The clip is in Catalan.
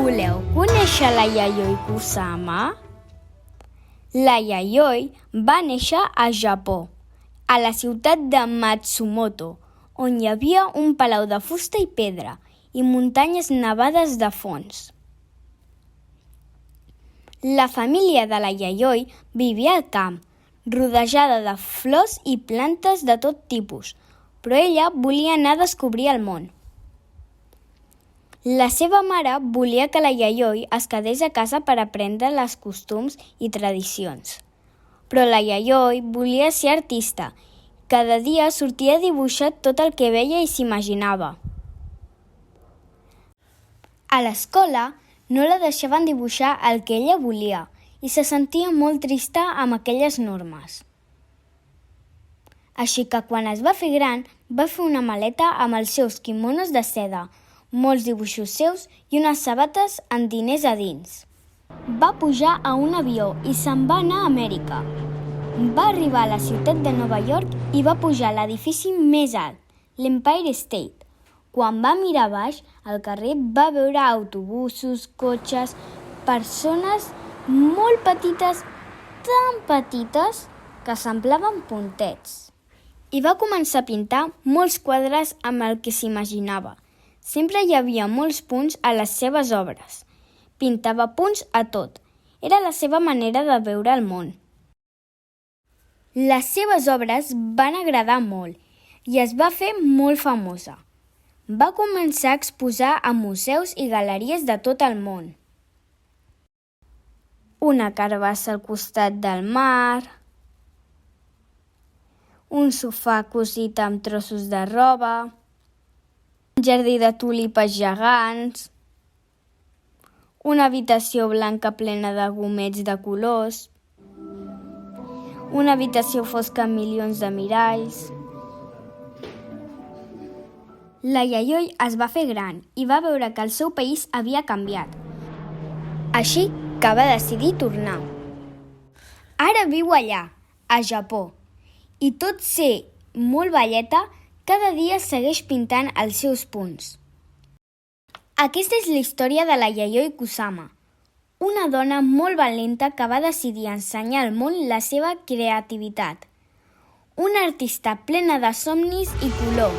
Voleu conèixer la Yayoi Kusama? La Yayoi va néixer a Japó, a la ciutat de Matsumoto, on hi havia un palau de fusta i pedra i muntanyes nevades de fons. La família de la Yayoi vivia al camp, rodejada de flors i plantes de tot tipus, però ella volia anar a descobrir el món. La seva mare volia que la Yayoi es quedés a casa per aprendre els costums i tradicions. Però la Yayoi volia ser artista. Cada dia sortia a dibuixar tot el que veia i s'imaginava. A l'escola no la deixaven dibuixar el que ella volia i se sentia molt trista amb aquelles normes. Així que quan es va fer gran, va fer una maleta amb els seus quimonos de seda, molts dibuixos seus i unes sabates amb diners a dins. Va pujar a un avió i se'n va anar a Amèrica. Va arribar a la ciutat de Nova York i va pujar a l'edifici més alt, l'Empire State. Quan va mirar baix, al carrer va veure autobusos, cotxes, persones molt petites, tan petites que semblaven puntets. I va començar a pintar molts quadres amb el que s'imaginava. Sempre hi havia molts punts a les seves obres. Pintava punts a tot. Era la seva manera de veure el món. Les seves obres van agradar molt i es va fer molt famosa. Va començar a exposar a museus i galeries de tot el món. Una carbassa al costat del mar, un sofà cosit amb trossos de roba, un jardí de tulipes gegants, una habitació blanca plena de gomets de colors, una habitació fosca amb milions de miralls. La Yayoi es va fer gran i va veure que el seu país havia canviat. Així que va decidir tornar. Ara viu allà, a Japó, i tot ser molt velleta, cada dia segueix pintant els seus punts. Aquesta és la història de la Yayoi Kusama, una dona molt valenta que va decidir ensenyar al món la seva creativitat. Una artista plena de somnis i color,